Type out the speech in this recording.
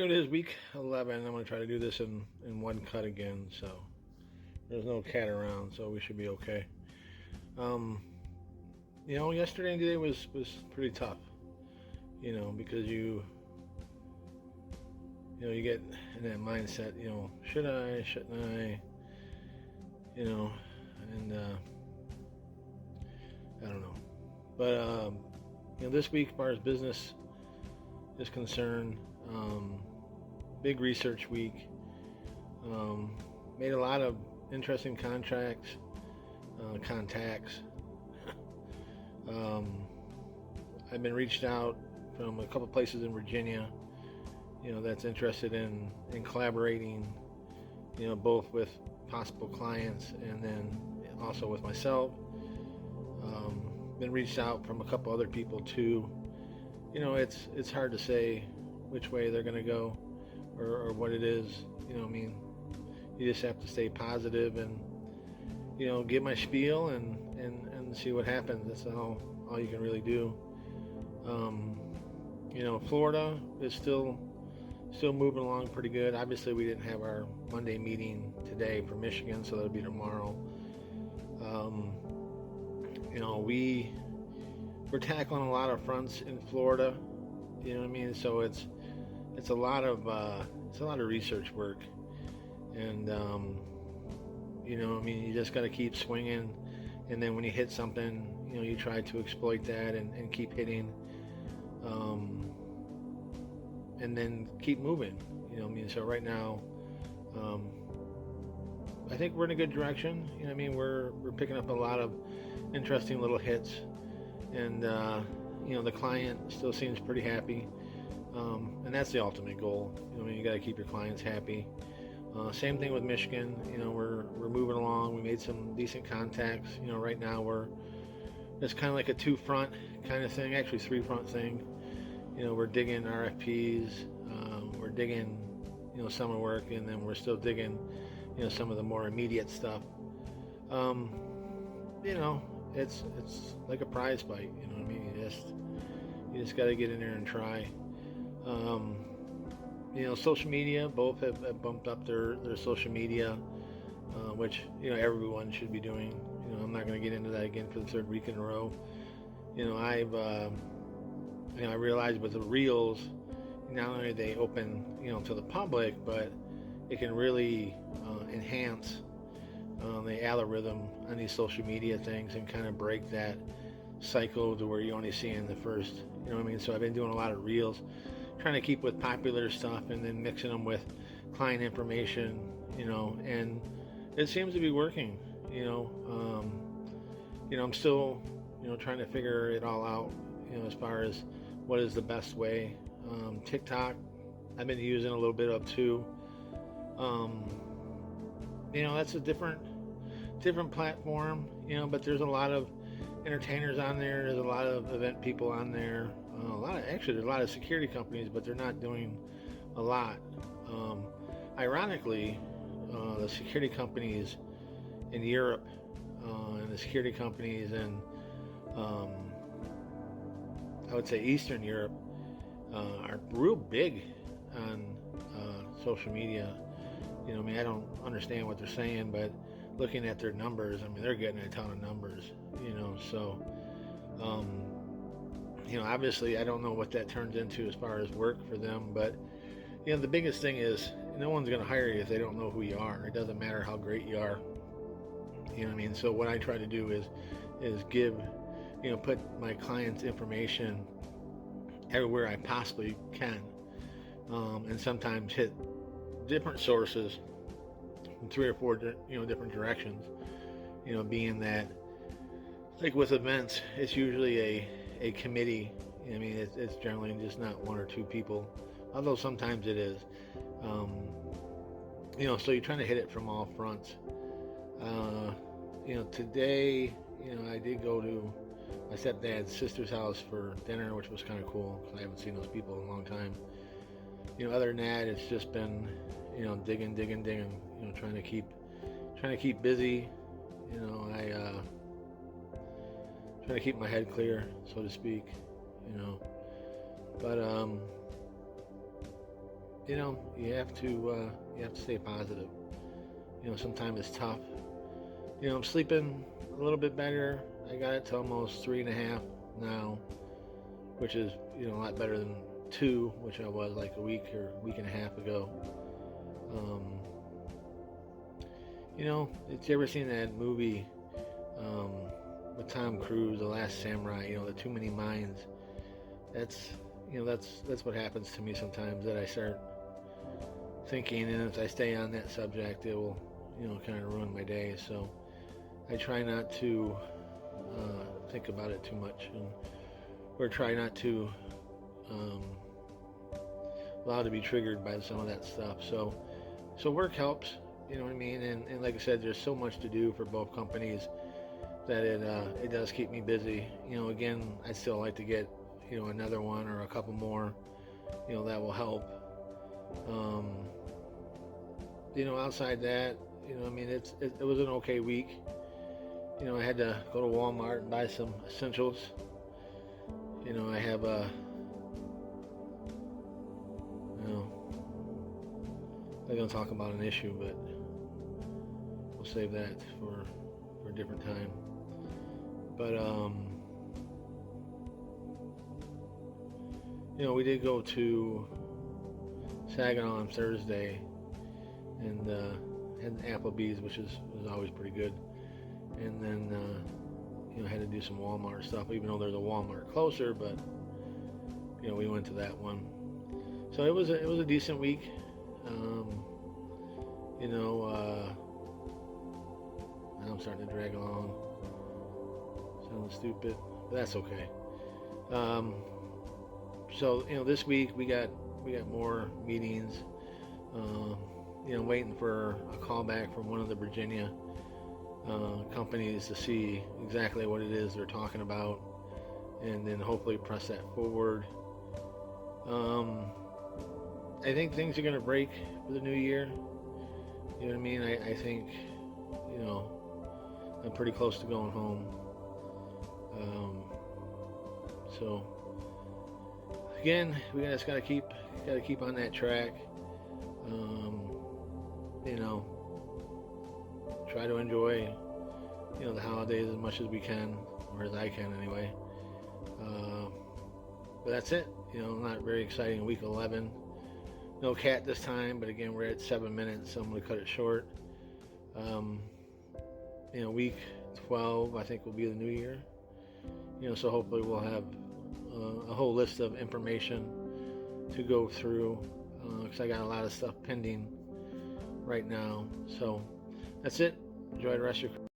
Here it is, week 11. I'm going to try to do this in one cut again, so there's no cat around, so we should be okay. Yesterday and today was pretty tough, because you get in that mindset, should I, shouldn't I, and I don't know. But, this week, as far as business is concerned, big research week, made a lot of interesting contacts. I've been reached out from a couple places in Virginia, that's interested in collaborating, both with possible clients and then also with myself. Been reached out from a couple other people too. It's hard to say which way they're going to go or what it is. You just have to stay positive and, give my spiel and see what happens. That's all you can really do. Florida is still moving along pretty good. Obviously, we didn't have our Monday meeting today for Michigan, so that'll be tomorrow. We're tackling a lot of fronts in Florida. So it's a lot of research work, and you just got to keep swinging, and then when you hit something, you try to exploit that and keep hitting, and then keep moving. So right now, I think we're in a good direction. We're picking up a lot of interesting little hits, and the client still seems pretty happy, and that's the ultimate goal. You got to keep your clients happy. Same thing with Michigan. We're moving along. We made some decent contacts. Right now it's kind of like a two-front kind of thing, actually three-front thing. We're digging RFPs, we're digging summer work, and then we're still digging some of the more immediate stuff. It's like a prize fight. You just got to get in there and try. Social media, both have bumped up their social media, which everyone should be doing. I'm not going to get into that again for the third week in a row. I realized with the reels, not only are they open to the public, but it can really enhance the algorithm on these social media things and kind of break that cycle to where you're only seeing the first. So I've been doing a lot of reels, trying to keep with popular stuff and then mixing them with client information, and it seems to be working. I'm still trying to figure it all out, as far as what is the best way. TikTok, I've been using a little bit of too. That's a different platform, but there's a lot of entertainers on there. There's a lot of event people on there. There's a lot of security companies, but they're not doing a lot. Ironically, the security companies in Europe and the security companies in I would say Eastern Europe are real big on social media. I don't understand what they're saying, but looking at their numbers, they're getting a ton of numbers. So obviously I don't know what that turns into as far as work for them, but the biggest thing is no one's going to hire you if they don't know who you are. It doesn't matter how great you are. So what I try to do is give, put my clients' information everywhere I possibly can, and sometimes hit different sources in 3 or 4 different directions. Being that, like with events, it's usually a committee. It's generally just not 1 or 2 people, although sometimes it is. So you're trying to hit it from all fronts. Today, I did go to my stepdad's sister's house for dinner, which was kind of cool because I haven't seen those people in a long time. Other than that, it's just been, digging, trying to keep busy. Trying to keep my head clear, so to speak. But you have to stay positive. Sometimes it's tough. I'm sleeping a little bit better. I got it to almost 3.5 now, which is a lot better than 2, which I was like a week or week and a half ago. Did you ever seen that movie um, with Tom Cruise, The Last Samurai? The Too Many Minds. That's what happens to me sometimes. That I start thinking, and if I stay on that subject, it will, kind of ruin my day. So I try not to think about it too much, or try not to allow to be triggered by some of that stuff. So work helps. You know what I mean? And like I said, there's so much to do for both companies that it does keep me busy. Again, I'd still like to get another one or a couple more. That will help. Outside that, it was an okay week. I had to go to Walmart and buy some essentials. I have I'm going to talk about an issue, but we'll save that for a different time. But we did go to Saginaw on Thursday and had Applebee's, which was always pretty good. And then had to do some Walmart stuff, even though there's a Walmart closer. But we went to that one. So it was a decent week. I'm starting to drag along. Sounds stupid, but that's okay. So this week we got more meetings. Waiting for a call back from one of the Virginia companies to see exactly what it is they're talking about, and then hopefully press that forward. I think things are going to break for the new year. You know what I mean? I think, I'm pretty close to going home. So again, we just gotta keep on that track. Try to enjoy, the holidays as much as we can, or as I can anyway. But that's it. Not very exciting. Week 11. No cat this time, but again, we're at 7 minutes, so I'm going to cut it short. Week 12, I think, will be the new year. So hopefully we'll have a whole list of information to go through, because I got a lot of stuff pending right now. So that's it. Enjoy the rest of your